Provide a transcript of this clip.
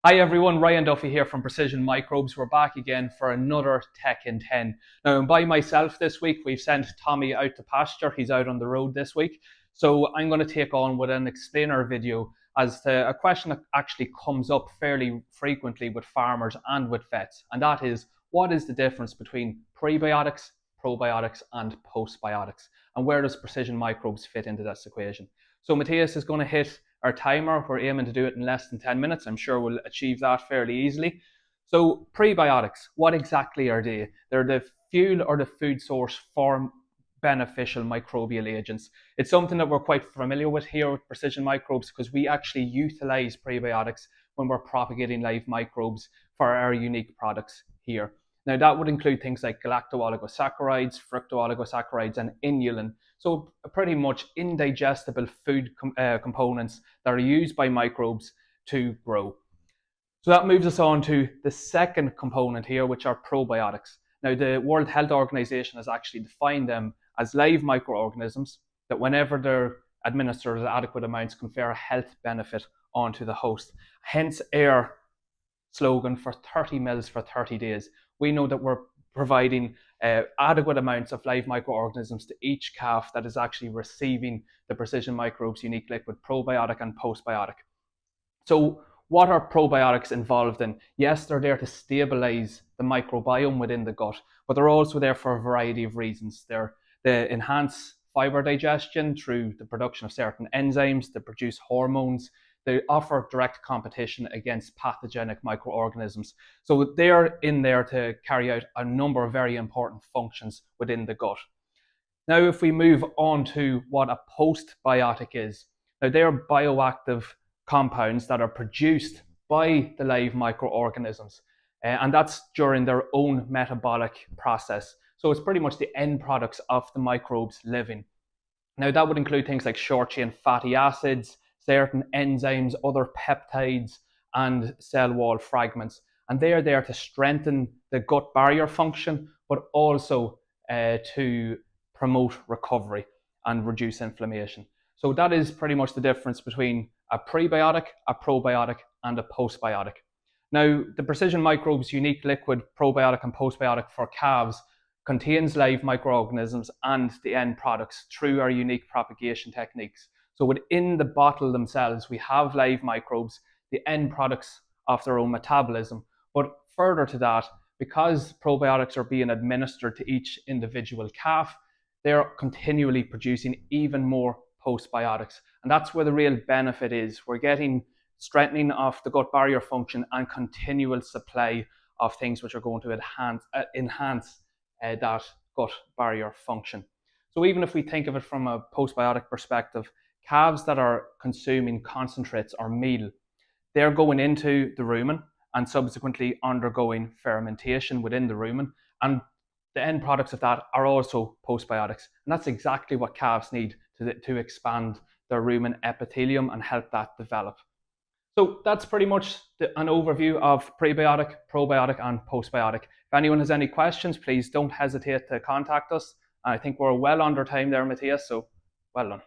Hi everyone, Ryan Duffy here from Precision Microbes. We're back again for another Tech in 10. Now, I'm by myself this week. We've sent Tommy out to pasture. He's out on the road this week. So I'm going to take on with an explainer video as to a question that actually comes up fairly frequently with farmers and with vets. And that is, what is the difference between prebiotics, probiotics and postbiotics? And where does Precision Microbes fit into this equation? So Matthias is going to hit our timer. We're aiming to do it in less than 10 minutes. I'm sure we'll achieve that fairly easily. So prebiotics, what exactly are they? They're the fuel or the food source for beneficial microbial agents. It's something that we're quite familiar with here with Precision Microbes because we actually utilize prebiotics when we're propagating live microbes for our unique products here. Now that would include things like galacto-oligosaccharides, fructo-oligosaccharides and inulin. So pretty much indigestible food components that are used by microbes to grow. So that moves us on to the second component here, which are probiotics. Now the World Health Organization has actually defined them as live microorganisms that whenever they're administered at adequate amounts confer a health benefit onto the host. Hence our slogan for 30 mils for 30 days. We know that we're providing adequate amounts of live microorganisms to each calf that is actually receiving the Precision Microbes unique liquid probiotic and postbiotic. So what are probiotics involved in? Yes, they're there to stabilise the microbiome within the gut, but they're also there for a variety of reasons. They enhance fibre digestion through the production of certain enzymes, they produce hormones, they offer direct competition against pathogenic microorganisms. So they're in there to carry out a number of very important functions within the gut. Now, if we move on to what a postbiotic is, now they're bioactive compounds that are produced by the live microorganisms, and that's during their own metabolic process. So it's pretty much the end products of the microbes living. Now that would include things like short chain fatty acids, certain enzymes, other peptides, and cell wall fragments. And they are there to strengthen the gut barrier function, but also to promote recovery and reduce inflammation. So that is pretty much the difference between a prebiotic, a probiotic, and a postbiotic. Now, the Precision Microbes unique liquid probiotic and postbiotic for calves contains live microorganisms and the end products through our unique propagation techniques. So within the bottle themselves, we have live microbes, the end products of their own metabolism. But further to that, because probiotics are being administered to each individual calf, they're continually producing even more postbiotics. And that's where the real benefit is. We're getting strengthening of the gut barrier function and continual supply of things which are going to enhance that gut barrier function. So even if we think of it from a postbiotic perspective, calves that are consuming concentrates or meal, they're going into the rumen and subsequently undergoing fermentation within the rumen. And the end products of that are also postbiotics. And that's exactly what calves need to expand their rumen epithelium and help that develop. So that's pretty much an overview of prebiotic, probiotic, and postbiotic. If anyone has any questions, please don't hesitate to contact us. I think we're well under time there, Matthias, so well done.